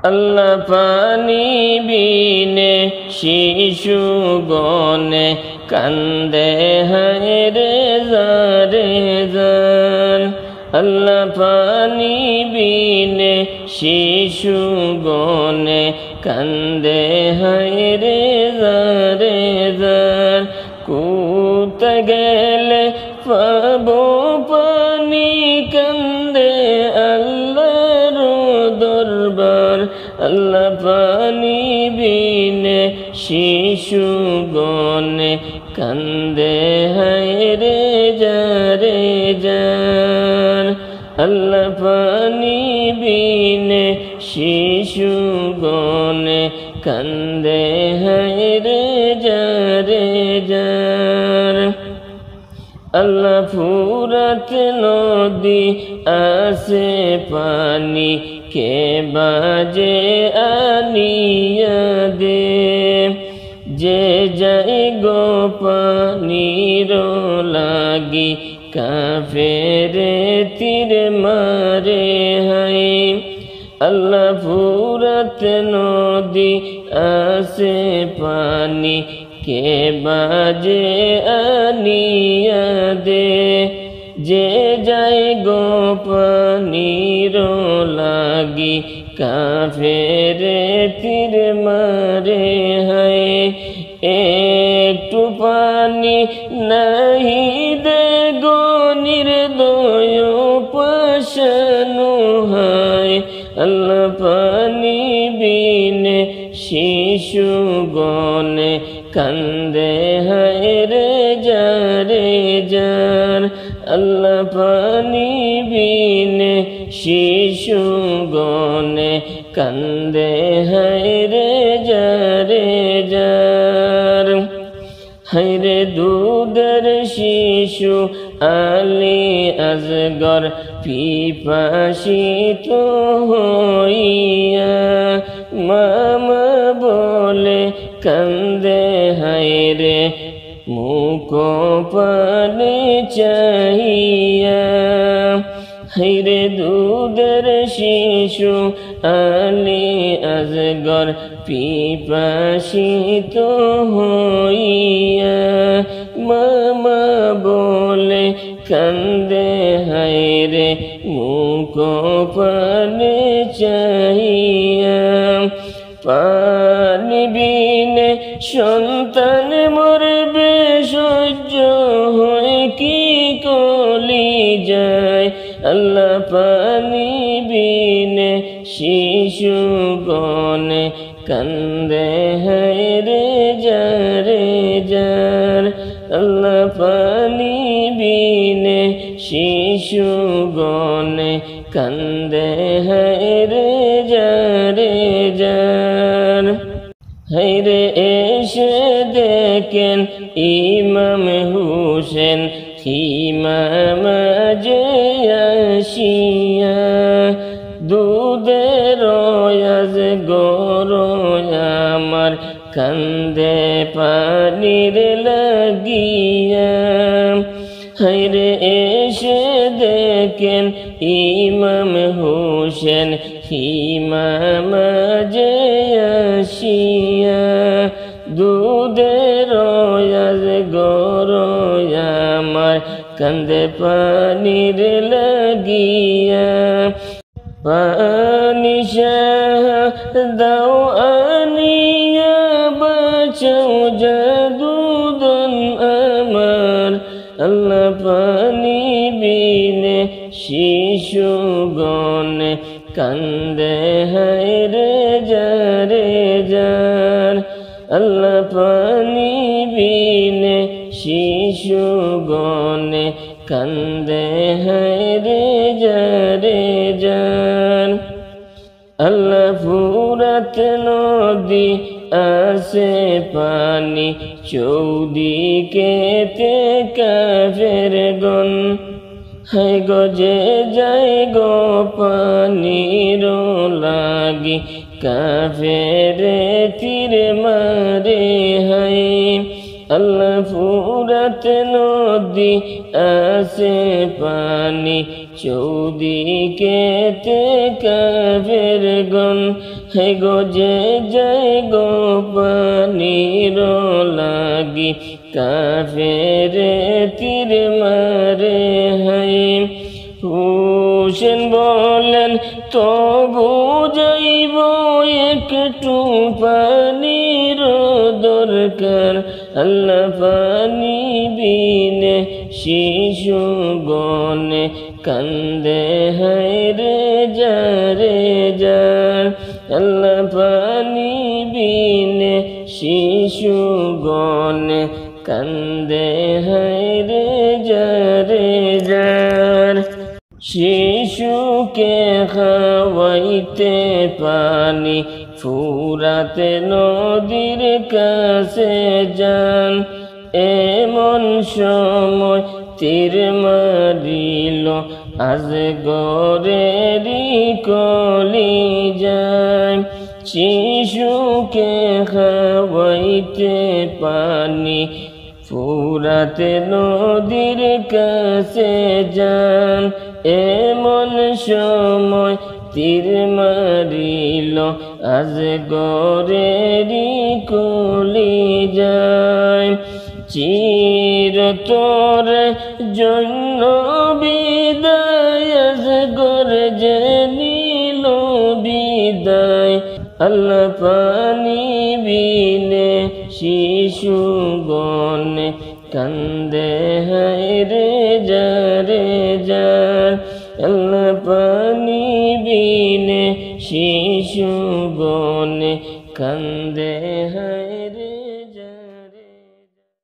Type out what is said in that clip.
আল্লাহ পানি বিনে শিশু গনে কান্দে হায় রে জারে জার। আল্লাহ পানি বিনে শিশু গনে কান্দে হায় রে জারে জার। কোথা গেলে পাবো পানি কান্দে আল্লাহর দরবার। আল্লাহ পানি বিনে শিশু গনে কান্দে হায় রে জারে জার। আল্লাহ পানি বিনে শিশু গনে কান্দে হায় রে জারে জার। আল্লাহ ফুরাত নদী আসে পানি কে বাজে আনিয়া দে। যে যাই গো পানির লাগি কাফেরে তীর মারে হাই। আল্লাহ ফুরাত নদী আসে পানি কে বাজে আনিয়া দে। যে যাই গো পানির লাগি কাফেরে তীর মারে হায়। একটু পানি নাহি দে গো নির্দয় পাশানো হায়। আল্লাহ পানি বিনে শিশু গনে কান্দে হায় রে জারে জার। আল্লাহ পানি বিনে শিশু গনে কান্দে হায় রে জারে জার। হায় রে দুধের শিশু আলী আজগর পিপাসিত হইয়া মামা বলে কান্দে হায় রে মুখ পানে চাহিয়া। হায় রে দুধের শিশু আলী আজগর পিপাসিত হইয়া মামা বলে কান্দে হায় রে মুখ পানে চাহিয়া। পানি বিনে সন্তান মরবে সহ্য হয় কি কলি যায়। আল্লাহ পানি বিনে শিশু গনে কান্দে হায় রে জারে জার। আল্লাহ পানি বিনে শিশু গনে কান্দে হায় রে জারে জার। হায় রে এসে দেখেন ইমাম হুসেন ইমামাজে আসিয়া। দুধের আজ গরয় আমার কান্দে পানির লাগিয়া। হায় রে এসে দেখেন ইমাম হুসেন ইমামাজে আসিয়া। দুধের আজ গরয় আমার কান্দে পানির লাগিয়া। পানি শাহ দাও আনিয়া বাঁচাও জাদুদন আমার। আল্লাহ পানি বিনে শিশু গনে কান্দে হায় রে জারে জার। আল্লাহ পানি বিনে শিশু গনে কান্দে হায় রে জারে জার। আল্লাহ ফুরাত নদী আসে পানি চৌদিকে তে কাফের গন। হায় গো যে যাই গো পানির লাগি কাফেরে তীর মারে হায়। আল্লাহ ফুরাত নদী আছে পানি চৌদিকেতে কাফের গণ হে গো যে যায় গো পানির লাগি কাফের তীর মারে হাই হুসেন বলেন তবু যাইব একটু পানির দরকার আল্লাহ পানি বিনে শিশু গনে কান্দে হায়রে যারে যার আল্লাহ পানি বিনে শিশু গনে কান্দে হায়রে যারে যার শিশুকে খাওয়াইতে পানি ফুরাতে নদীর কাছে যান এমন সময় তীর মারিল আজ গরেরি কলি যায় শিশুকে খাওয়াইতে পানি ফুরাতে নদীর কাছে যান এমন সময় তীর মারিল আজ গরেরি কলি যায় চিরতর জন্য বিদায় আজ গরে যে নিল বিদায় আল্লাহ পানি বিনে শিশু গনে কান্দে হায়রে যারে যার আল্লাহ পানি বিনে শিশু গনে কান্দে